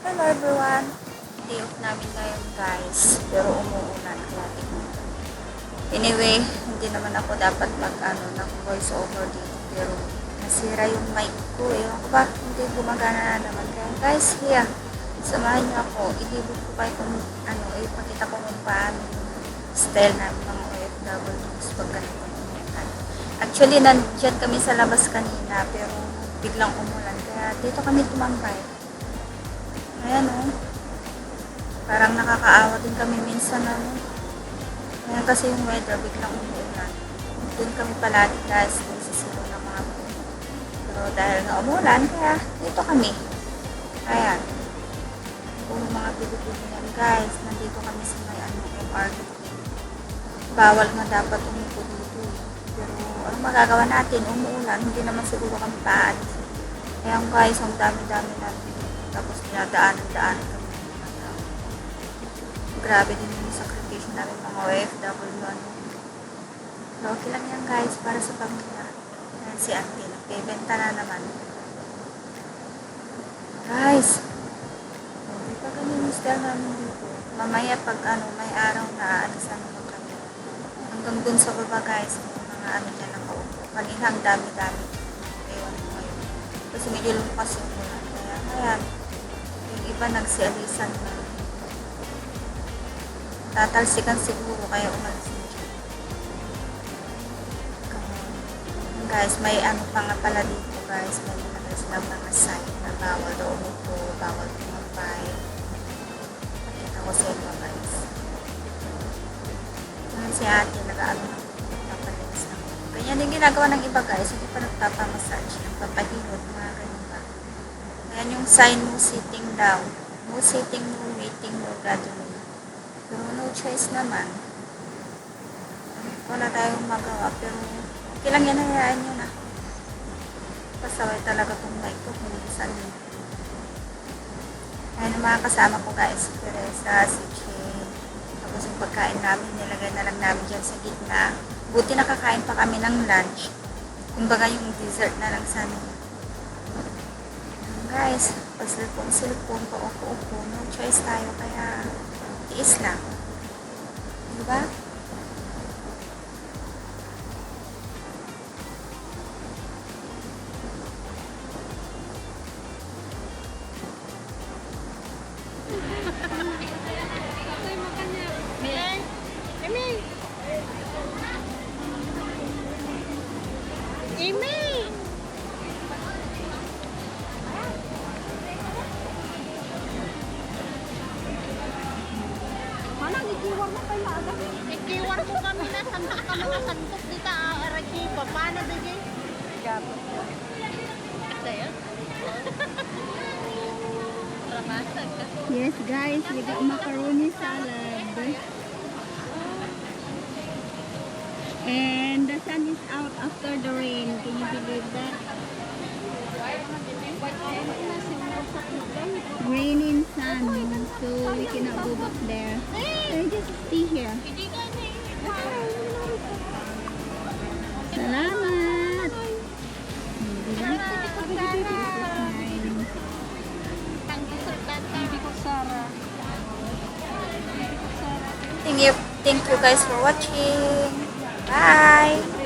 Hello everyone! Day off namin ngayon guys. Pero umuulan kaya tingnan. Anyway, hindi naman ako dapat ng voice over dito. Pero nasira yung mic ko. Ewan ko ba? Hindi gumagana na naman. Kaya guys, here. Samahan niyo ako. Ilibot ko kayo kung ipakita ko kung paano yung style namin mga OFWs pag ganito umuulan. Actually, nandiyan kami sa labas kanina pero biglang umulan. Kaya dito kami tumambay. Ayan o. Parang nakakaawa din kami minsan Ayan kasi yung weather biglang umuulan. Doon kami palagi guys. Nagsisilo ng mga puno. Pero dahil na umulan, kaya dito kami. Ayan. Puro mga Pilipino yan guys. Nandito kami sa may MRT. Bawal nga dapat umupo dito. Pero anong magagawa natin? Umuulan. Hindi naman siguro kami paalis. Ayan guys, ang dami-dami natin. Tapos dinadaan-daan kami ng mga tao. Grabe din yung sakripisyo namin mga OFW. Pero okay lang yan guys, para sa pamilya. Ayan si auntie, nagbebenta na naman. Guys, hindi pa ganyan yung style namin dito. Mamaya pag may araw na alisan naman kami. Hanggang dun sa baba guys, mga dyan nakaupo. Kanina ang dami-dami. Ewan ko ngayon. Kasi medyo lumpas yung ulan. Kaya ayan. Yung iba nagsialisan na. Tatalsikan siguro kaya umalis na dyan. Guys, may pa nga pala dito guys. May nilagay silang mga sign na bawal daw umupo, bawal tumambay. Pakita ko sa inyo guys. Ngayon si ate nag-aano na papalinis na. Ganyan yung ginagawa ng iba guys. Hindi pa nagpapamassage, nagpapahilot, mga ganyan ba. Ayan yung sign, no sitting down. No sitting, no waiting, no gathering. Pero no choice naman. Wala tayong magawa. Pero okay lang yan, hayaan nyo na. Pasaway talaga itong mic ko kung minsan. Ayan ang mga kasama ko guys. Si Teresa, si Jane. Tapos yung pagkain namin, nilagay na lang namin dyan sa gitna. Buti nakakain pa kami ng lunch. Kumbaga yung dessert na lang sa amin. Guys, pag-silpon, paupo-upo, no choice tayo, kaya tiis lang. Diba? Ikiwar ko kami na sandak ka mga santok dito araki pa paano digin? Gapon. Saya. Ramasag ka. Yes guys, we got macaroni salad. And the sun is out after the rain. Can you believe that? Rain and sun, so we cannot go back there. So just stay here. Salamat! Thank you guys for watching. Bye!